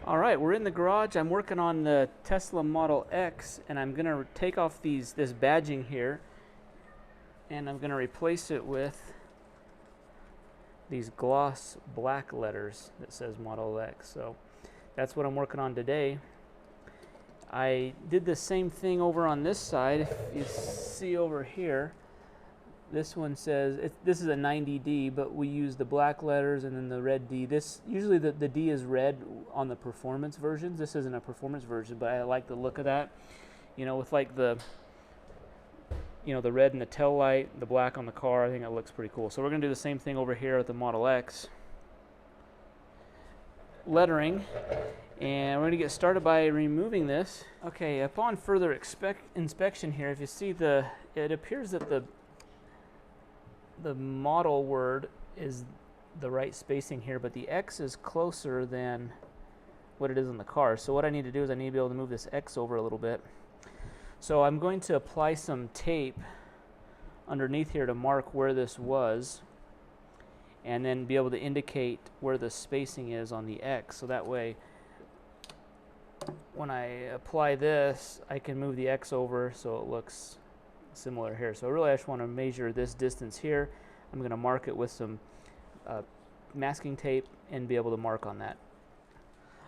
All right, we're in the garage. I'm working on the Tesla Model X, and I'm gonna take off this badging here, and I'm gonna replace it with these gloss black letters that says Model X. So that's what I'm working on today. I did the same thing over on this side. If you see over here, this one says, this is a 90D, but we use the black letters and then the red D. This usually the D is red on the performance versions. This isn't a performance version, but I like the look of that. You know, with like the red in the tail light, the black on the car, I think it looks pretty cool. So we're going to do the same thing over here at the Model X. Lettering, and we're going to get started by removing this. Okay, upon further inspection here, if you see it appears that the model word is the right spacing here, but the X is closer than what it is on the car. So what I need to do is I need to be able to move this X over a little bit. So I'm going to apply some tape underneath here to mark where this was, and then be able to indicate where the spacing is on the X. So that way, when I apply this, I can move the X over so it looks similar here. So really I just want to measure this distance here. I'm going to mark it with some masking tape and be able to mark on that.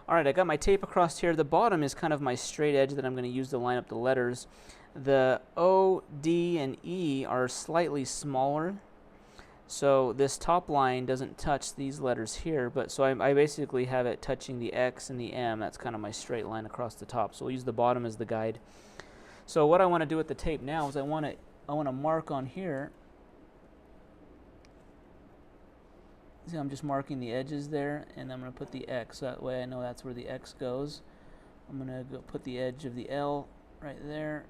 Alright, I got my tape across here. The bottom is kind of my straight edge that I'm going to use to line up the letters. The O, D, and E are slightly smaller, so this top line doesn't touch these letters here, but so I basically have it touching the X and the M. That's kind of my straight line across the top. So we'll use the bottom as the guide. So what I want to do with the tape now is I want to mark on here. See, I'm just marking the edges there, and I'm going to put the X. That way I know that's where the X goes. I'm going to go put the edge of the L right there.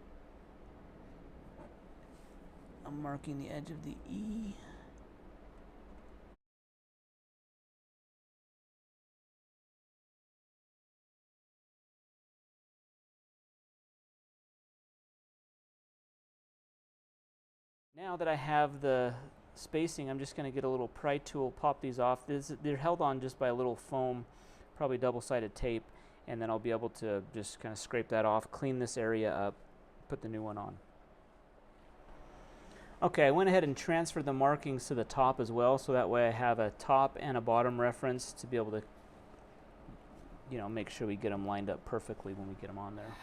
I'm marking the edge of the E. Now that I have the spacing, I'm just going to get a little pry tool, pop these off. They're held on just by a little foam, probably double-sided tape, and then I'll be able to just kind of scrape that off, clean this area up, put the new one on. Okay, I went ahead and transferred the markings to the top as well, so that way I have a top and a bottom reference to be able to, make sure we get them lined up perfectly when we get them on there.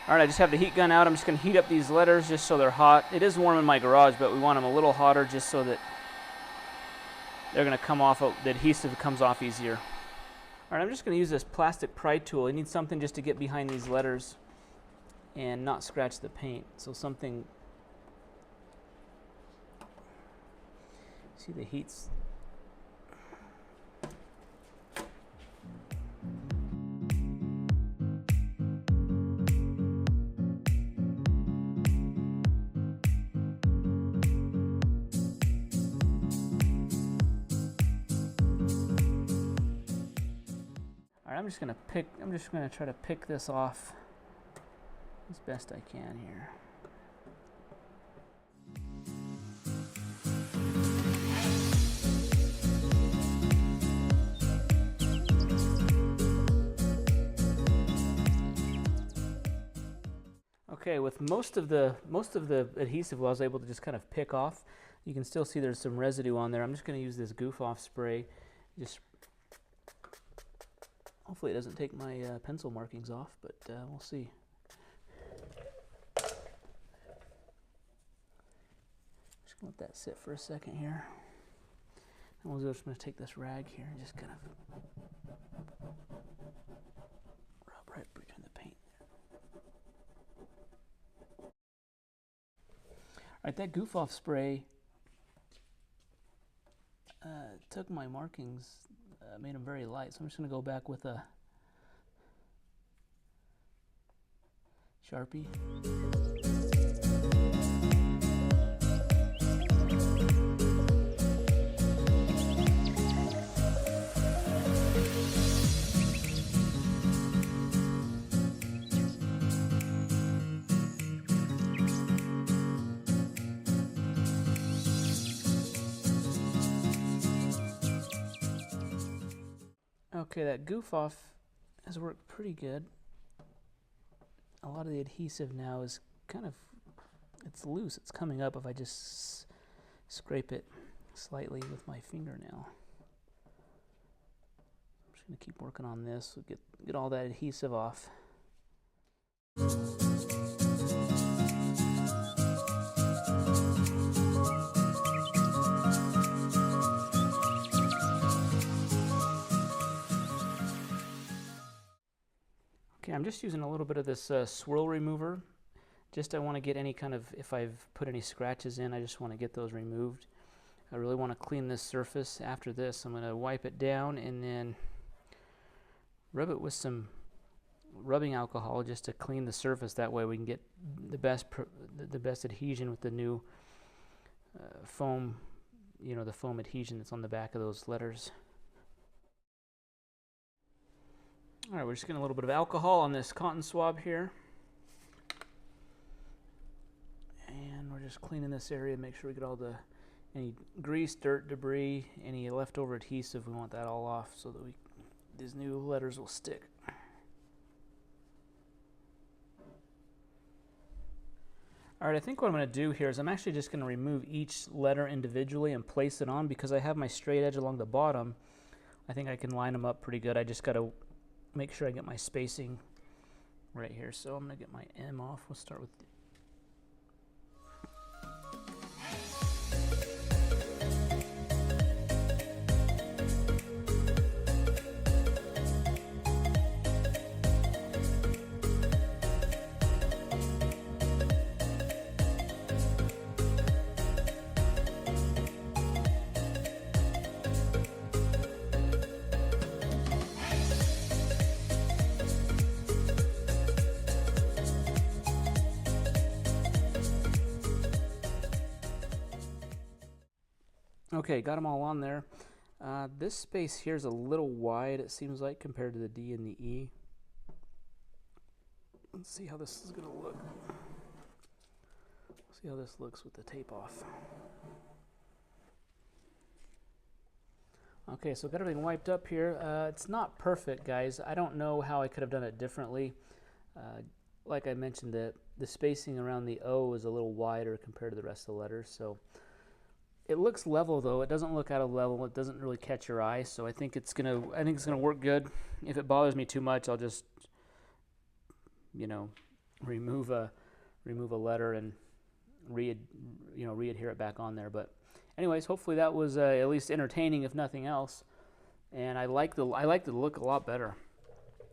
Alright, I just have the heat gun out. I'm just going to heat up these letters just so they're hot. It is warm in my garage, but we want them a little hotter just so that they're going to come off, the adhesive comes off easier. Alright, I'm just going to use this plastic pry tool. I need something just to get behind these letters and not scratch the paint. So something, see the heat's, I'm just gonna try to pick this off as best I can here. Okay, with most of the adhesive I was able to just kind of pick off. You can still see there's some residue on there. I'm just going to use this goof off spray. Just hopefully it doesn't take my pencil markings off, but we'll see. Just gonna let that sit for a second here. And we'll just gonna take this rag here and just kind of rub right between the paint. Alright, that goof off spray took my markings, made them very light, so I'm just going to go back with a Sharpie. Okay, that goof off has worked pretty good. A lot of the adhesive now is kind of, it's loose. It's coming up if I just scrape it slightly with my fingernail. I'm just going to keep working on this. So get all that adhesive off. Okay, I'm just using a little bit of this swirl remover. I want to get any kind of, if I've put any scratches in, I just want to get those removed. I really want to clean this surface. After this, I'm going to wipe it down and then rub it with some rubbing alcohol just to clean the surface. That way we can get the best adhesion with the new foam, you know, the foam adhesion that's on the back of those letters. All right, we're just getting a little bit of alcohol on this cotton swab here. And we're just cleaning this area, make sure we get all any grease, dirt, debris, any leftover adhesive. We want that all off so that these new letters will stick. All right, I think what I'm going to do here is I'm actually just going to remove each letter individually and place it on. Because I have my straight edge along the bottom, I think I can line them up pretty good. I just got to make sure I get my spacing right here. So I'm going to get my M off. We'll start with okay, got them all on there. This space here is a little wide, it seems like, compared to the D and the E. Let's see how this is going to look. See how this looks with the tape off. Okay, so got everything wiped up here. It's not perfect, guys. I don't know how I could have done it differently. Like I mentioned, the spacing around the O is a little wider compared to the rest of the letters, so it looks level though. It doesn't look out of level. It doesn't really catch your eye, so I think it's gonna work good. If it bothers me too much, I'll just, you know, remove a letter and re-adhere it back on there. But anyways, hopefully that was at least entertaining, if nothing else. And I like the look a lot better.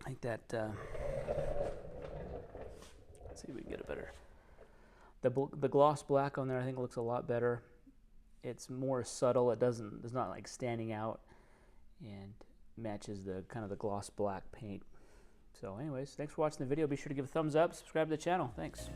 I think that. Let's see if we can get it better. The gloss black on there, I think, looks a lot better. It's more subtle. It's not like standing out, and matches the kind of the gloss black paint. So anyways, thanks for watching the video. Be sure to give a thumbs up, subscribe to the channel. Thanks.